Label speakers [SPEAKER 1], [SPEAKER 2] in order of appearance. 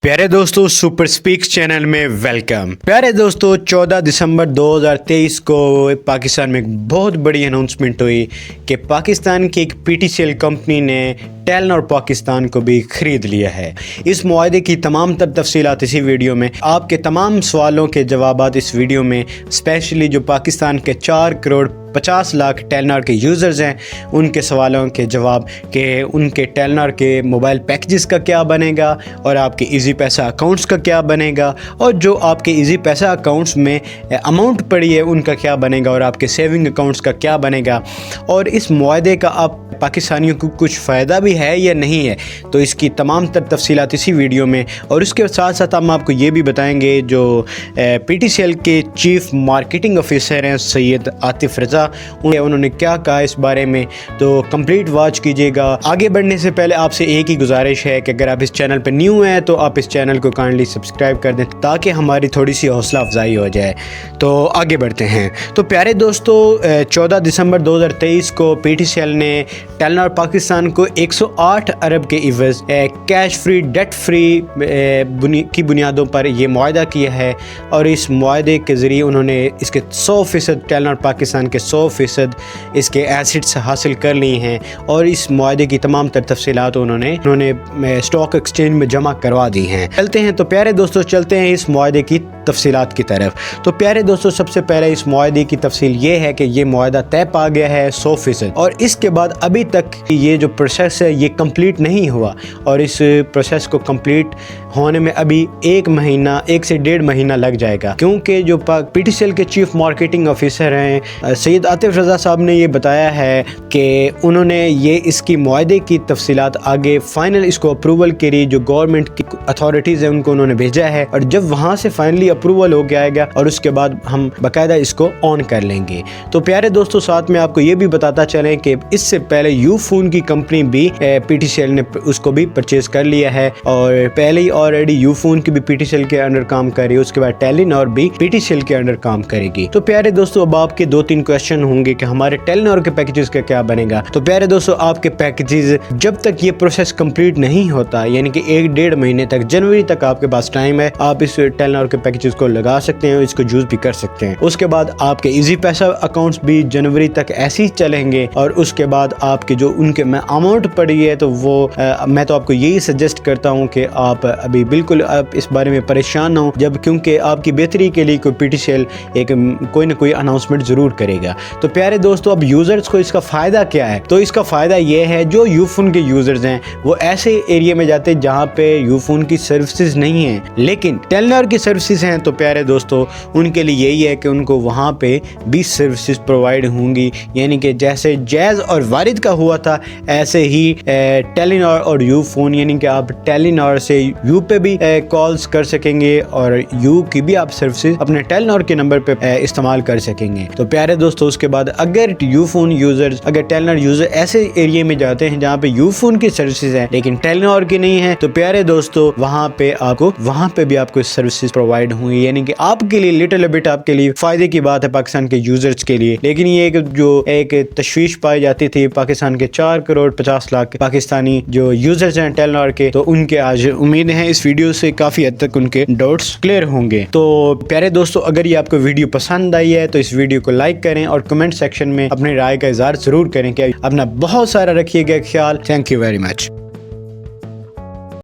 [SPEAKER 1] प्यारे दोस्तों, super speaks channel में वेलकम। प्यारे दोस्तों, 14 दिसंबर 2023 को पाकिस्तान में एक बहुत बड़ी अनाउंसमेंट हुई कि पाकिस्तान की एक पीटीसीएल कंपनी ने टेलीनॉर पाकिस्तान को भी ख़रीद लिया है। इस मुआहदे की तमाम तर तफसीलात इसी वीडियो में, आपके तमाम सवालों के जवाबात इस वीडियो में, स्पेशली जो पाकिस्तान के 4 करोड़ 50 लाख टेलीनॉर के यूज़र्स हैं उनके सवालों के जवाब कि उनके टेलीनॉर के मोबाइल पैकेजेस का क्या बनेगा और आपके इजी पैसा अकाउंट्स का क्या बनेगा, और जो आपके इजी पैसा अकाउंट्स में अमाउंट पड़ी है उनका क्या बनेगा, और आपके सेविंग अकाउंट्स का क्या बनेगा, और इस मुआहदे का आप पाकिस्तानियों को कुछ फ़ायदा भी है या नहीं है। तो इसकी तमाम तर तफसीलात इसी वीडियो में, और उसके साथ साथ हम आपको ये भी बताएंगे जो पीटीसीएल के चीफ मार्केटिंग ऑफिसर हैं सैयद आतिफ रज़ा, उन्होंने क्या कहा इस बारे में। तो कंप्लीट वॉच कीजिएगा। आगे बढ़ने से पहले आपसे एक ही गुजारिश है कि अगर आप इस चैनल पर न्यू हैं तो आप इस चैनल को काइंडली सब्सक्राइब कर दें ताकि हमारी थोड़ी सी हौसला अफजाई हो जाए। तो आगे बढ़ते हैं। तो प्यारे दोस्तों, 14 दिसंबर 2023 को पीटीसीएल ने टेलीनॉर पाकिस्तान को 108 अरब के इवज़ कैश फ्री डेट फ्री की बुनियादों पर यह मुआहदा किया है, और इस मुआहदे के ज़रिए उन्होंने इसके 100% टेलीनॉर पाकिस्तान के 100% इसके एसेट्स हासिल कर ली हैं, और इस मुआहदे की तमाम तर तफसीलात उन्होंने स्टॉक एक्सचेंज में जमा करवा दी हैं। चलते हैं तो प्यारे दोस्तों, चलते हैं इस मुआहदे की तफसीलात की तरफ। तो प्यारे दोस्तों, सबसे पहले इस मुआहदे की तफसील ये है कि ये मुआहदा तय पा गया है 100%, और इसके बाद अभी तक ये जो प्रोसेस है ये कंप्लीट नहीं हुआ, और इस प्रोसेस को कंप्लीट होने में अभी 1 से 1.5 महीना लग जाएगा, क्योंकि जो पीटीसीएल के चीफ मार्केटिंग ऑफिसर हैं सैयद आतिफ रज़ा साहब ने ये बताया है कि उन्होंने ये इसकी मुआहदे की तफसीलात आगे फाइनल इसको अप्रूवल के लिए जो गवर्नमेंट की अथॉरिटीज़ हैं उनको उन्होंने भेजा है, और जब वहाँ से फाइनली अप्रूवल हो गया और उसके बाद हम बाकायदा इसको ऑन कर लेंगे। तो प्यारे दोस्तों, साथ में आपको ये भी बताता चलें कि इससे पहले यूफोन की कंपनी भी पीटीसीएल ने उसको भी परचेज कर लिया है, और पहले ही ऑलरेडी यूफोन की भी पीटीसीएल के अंडर काम कर रही है, उसके बाद टेलीनॉर भी पीटीसीएल के अंडर काम करेगी। तो प्यारे दोस्तों, अब आपके 2-3 क्वेश्चन होंगे कि हमारे टेलीनॉर के पैकेजेस का क्या बनेगा। तो प्यारे दोस्तों, आपके पैकेजेस जब तक ये प्रोसेस कंप्लीट नहीं होता, यानी कि 1-1.5 महीने तक, जनवरी तक आपके पास टाइम है, आप इस टेलीनॉर के पैकेजेस को लगा सकते हैं, इसको यूज भी कर सकते हैं। उसके बाद आपके इजी पैसा अकाउंट्स भी जनवरी तक ऐसे ही चलेंगे, और उसके बाद आपके जो उनके में अमाउंट पड़ी है तो वो मैं तो आपको यही सजेस्ट करता हूँ कि आप अभी बिल्कुल आप इस बारे में परेशान ना हो, जब क्योंकि आपकी बेहतरी के लिए कोई पीटीसीएल कोई ना कोई अनाउंसमेंट ज़रूर करेगा। तो प्यारे दोस्तों, अब यूज़र्स को इसका फ़ायदा क्या है? तो इसका फ़ायदा ये है, जो यूफोन के यूज़र्स हैं वो ऐसे एरिया में जाते हैं जहाँ पे यूफोन की सर्विसेज नहीं हैं, लेकिन टेलीनॉर की सर्विसेज हैं। तो प्यारे दोस्तों, उनके लिए यही है कि उनको वहाँ पे भी सर्विसेज प्रोवाइड होंगी, यानी कि जैसे जैज़ और वारिद का हुआ था ऐसे ही टेलीनॉर और यूफोन, यानी कि आप टेलीनॉर से यू पे भी कॉल्स कर सकेंगे, और यू की भी आप सर्विसेज अपने टेलीनॉर के नंबर पे इस्तेमाल कर सकेंगे। तो प्यारे दोस्तों, उसके बाद अगर यूफोन यूजर्स, अगर टेलीनॉर यूजर ऐसे एरिया में जाते हैं जहाँ पे यूफोन की सर्विसेज हैं लेकिन टेलीनॉर की नहीं है, तो प्यारे दोस्तों वहाँ पे भी आपको सर्विसेज प्रोवाइड होंगी, यानी कि आपके लिए लिटिल बिट आपके लिए फायदे की बात है पाकिस्तान के यूजर्स के लिए। लेकिन ये एक तशवीश पाई जाती थी पाकिस्तान के 4 करोड़ 50 लाख पाकिस्तानी जो यूजर्स हैं टेलीनॉर के, तो उनके आज उम्मीद है इस वीडियो से काफी हद तक उनके डाउट्स क्लियर होंगे। तो प्यारे दोस्तों, अगर ये आपको वीडियो पसंद आई है तो इस वीडियो को लाइक करें और कमेंट सेक्शन में अपनी राय का इजहार जरूर करें। कि अपना बहुत सारा रखिएगा ख्याल। Thank you very much.